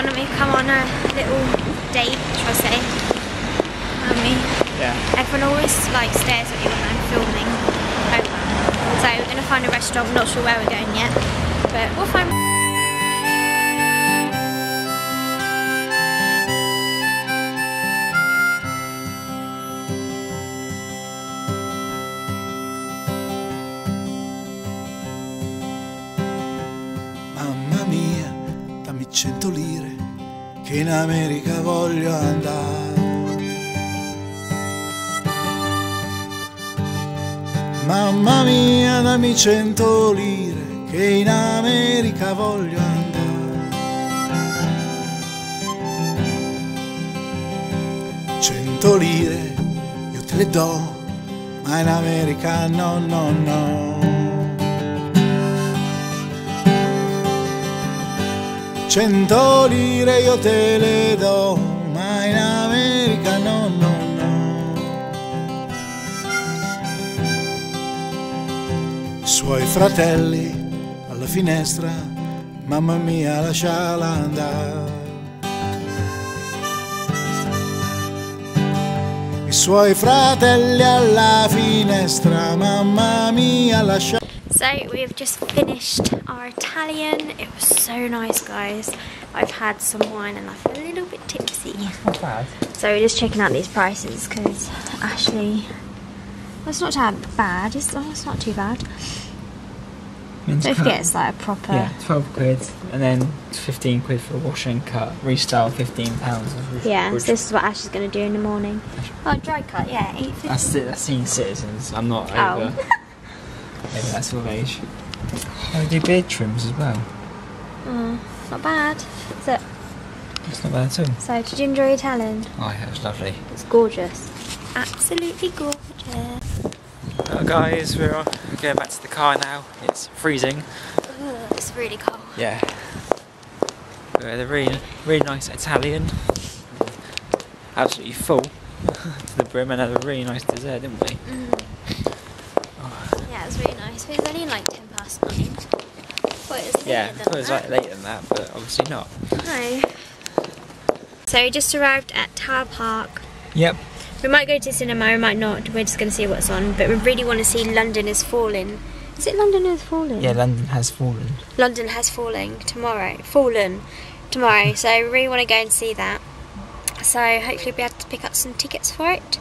wanted me to come on a little date, shall I say? Yeah. Everyone always like stares at me when I'm filming. So we're gonna find a restaurant. I'm not sure where we're going yet, but we'll find. Mamma mia, dammi 100 lire, che in America voglio andare. Mamma mia, dammi 100 lire, che in America voglio andare. 100 lire io te le do, ma in America no, no, no. 100 lire io te le do, ma in America no, no, no. I suoi fratelli alla finestra, mamma mia lasciala andare. I suoi fratelli alla finestra, mamma mia lasciala. So we've just finished our Italian. It was so nice, guys. I've had some wine and I feel a little bit tipsy. Not bad. So we're just checking out these prices because Ashley, well, it's not that bad. It's not too bad. Don't forget it's like a proper. Yeah, 12 quid and then 15 quid for a wash and cut. Restyle £15. Yeah, so this is what Ash is going to do in the morning. Oh, dry cut, yeah, $8.50. That's it. That's senior citizens. I'm not over. Maybe that sort of age. I do beard trims as well. Not bad. Is it? It's not bad at all. So, did you enjoy Italian? Oh yeah, it was lovely. It's gorgeous. Absolutely gorgeous. Well, guys, we're going back to the car now. It's freezing. It's really cold. Yeah. We had a really nice Italian. Absolutely full to the brim, and had a really nice dessert, didn't we? Yeah, it was really nice. It was only like 9:10. Well, it was Yeah, later it than was that. like later than that, but obviously not. No. So we just arrived at Tower Park. Yep. We might go to cinema, we might not. We're just going to see what's on. But we really want to see London is Falling. Is it London is Falling? Yeah, London has fallen. London has fallen tomorrow. So we really want to go and see that. So hopefully we'll be able to pick up some tickets for it.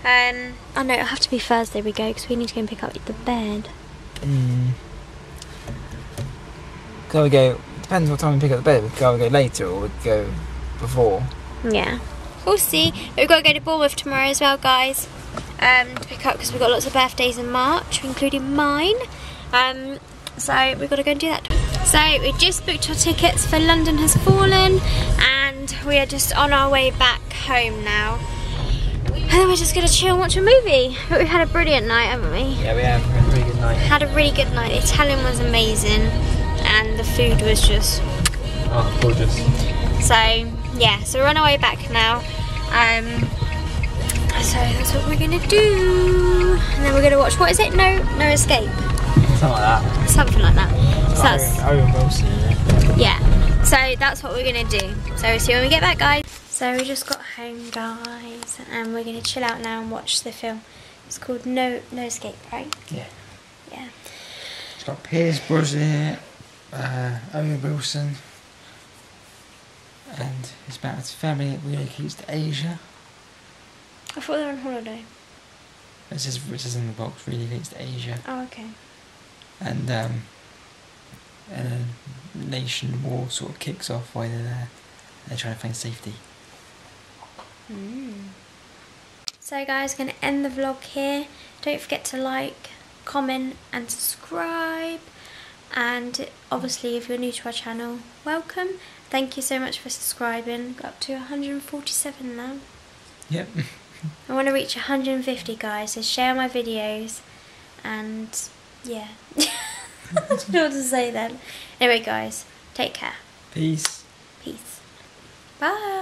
Oh no, it'll have to be Thursday we go because we need to go and pick up the bed. Can we go? Depends what time we pick up the bed. We could go later or we could go before. Yeah, we'll see. We've got to go to Bournemouth tomorrow as well, guys. To pick up because we've got lots of birthdays in March, including mine. So we've got to go and do that. So we just booked our tickets for London Has Fallen, and we are just on our way back home now. And then we're just going to chill and watch a movie. But we've had a brilliant night, haven't we? Yeah, we have. We had a really good night. Had a really good night. The Italian was amazing, and the food was just... Oh, gorgeous. So, yeah, so we're on our way back now. So that's what we're going to do. And then we're going to watch, what is it? No Escape? Something like that. Something like that. So that's... Owen Wilson in it. Yeah, so that's what we're going to do. So we'll see you when we get back, guys. So we just got home, guys, and we're going to chill out now and watch the film. It's called No Escape, right? Yeah. Yeah. It's got Pierce Brosnan, Owen Wilson, and it's about his family that relocates to Asia. I thought they were on holiday. It says in the box, relocates to Asia. Oh, okay. And a nation war sort of kicks off while they're there. They're trying to find safety. So guys, going to end the vlog here. Don't forget to like, comment and subscribe. And obviously if you're new to our channel, welcome. Thank you so much for subscribing. Got up to 147 now. Yep. I want to reach 150, guys, so share my videos. And yeah. I don't know what to say then. Anyway guys, take care. Peace. Peace. Bye.